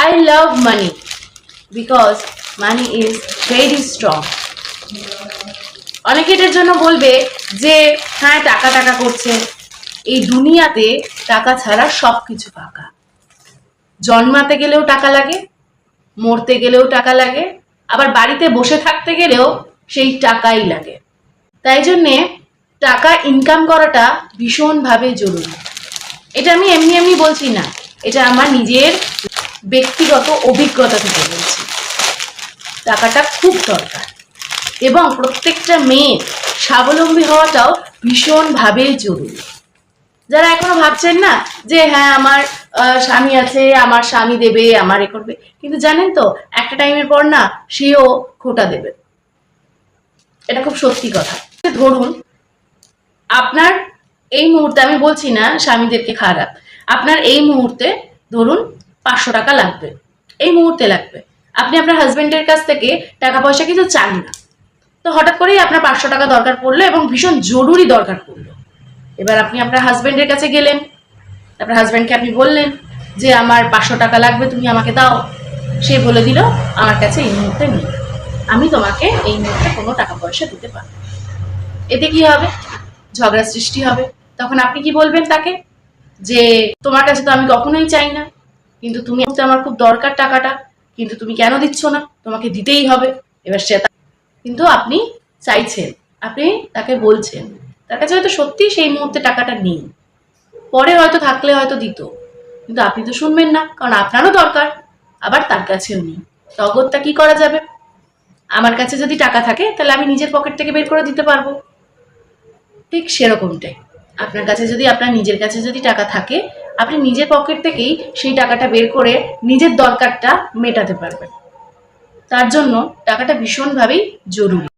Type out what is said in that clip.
I love money because money is very strong. অনেকে এটার জন্য বলবে যে হ্যাঁ টাকা টাকা করছে। এই দুনিয়াতে টাকা ছাড়া সবকিছু ফাঁকা। জন্মাতে গেলেও টাকা লাগে, মরতে গেলেও টাকা লাগে, আবার বাড়িতে বসে থাকতে গেলেও সেই টাকাই লাগে। তাই জন্যে টাকা ইনকাম করাটা ভীষণভাবে জরুরি। এটা আমি এমনি এমনি বলছি না, এটা আমার নিজের ব্যক্তিগত অভিজ্ঞতা থেকে বলছি। টাকাটা খুব দরকার এবং প্রত্যেকটা মেয়ের স্বাবলম্বী হওয়াটাও ভীষণভাবে জরুরি। যারা এখনো ভাবছেন না যে হ্যাঁ আমার স্বামী আছে, আমার স্বামী দেবে, আমার এ করবে, কিন্তু জানেন তো একটা টাইমের পর না সেও খোটা দেবে। এটা খুব সত্যি কথা। ধরুন আপনার এই মুহূর্তে, আমি বলছি না স্বামীদেরকে খারাপ, আপনার এই মুহূর্তে ধরুন 500 টাকা লাগবে, এই মুহূর্তে লাগবে। আপনি আপনার হাজবেন্ডের কাছ থেকে টাকা পয়সা কিছু চান না, তো হঠাৎ করেই আপনার 500 টাকা দরকার পড়লো এবং ভীষণ জরুরি দরকার পড়লো। এবার আপনি আপনার হাজবেন্ডের কাছে গেলেন, আপনার হাজবেন্ডকে আপনি বললেন যে আমার 500 টাকা লাগবে, তুমি আমাকে দাও। সে বলে দিল আমার কাছে এই মুহূর্তে নেই, আমি তোমাকে এই মুহূর্তে কোনো টাকা পয়সা দিতে পারবো না। এতে কি হবে? ঝগড়া সৃষ্টি হবে। তখন আপনি কি বলবেন তাকে? যে তোমার কাছে তো আমি কখনোই চাই না, কিন্তু তুমি আমার খুব দরকার টাকাটা, কিন্তু তুমি কেন দিচ্ছ না, তোমাকে দিতেই হবে। এবার সে কিন্তু আপনি চাইছেন, আপনি তাকে বলছেন, তার কাছে হয়তো সত্যি সেই মুহূর্তে টাকাটা নেই, পরে হয়তো থাকলে হয়তো দিত, কিন্তু আপনি তো শুনবেন না, কারণ আপনারও দরকার, আবার তার কাছেও নেই। তগরটা কি করা যাবে? আমার কাছে যদি টাকা থাকে তাহলে আমি নিজের পকেট থেকে বের করে দিতে পারবো। ঠিক সেরকমটাই আপনার কাছে যদি, আপনার নিজের কাছে যদি টাকা থাকে, আপনি নিজের পকেট থেকেই সেই টাকাটা বের করে নিজের দরকারটা মেটাতে পারবেন। তার জন্য টাকাটা ভীষণভাবেই জরুরি।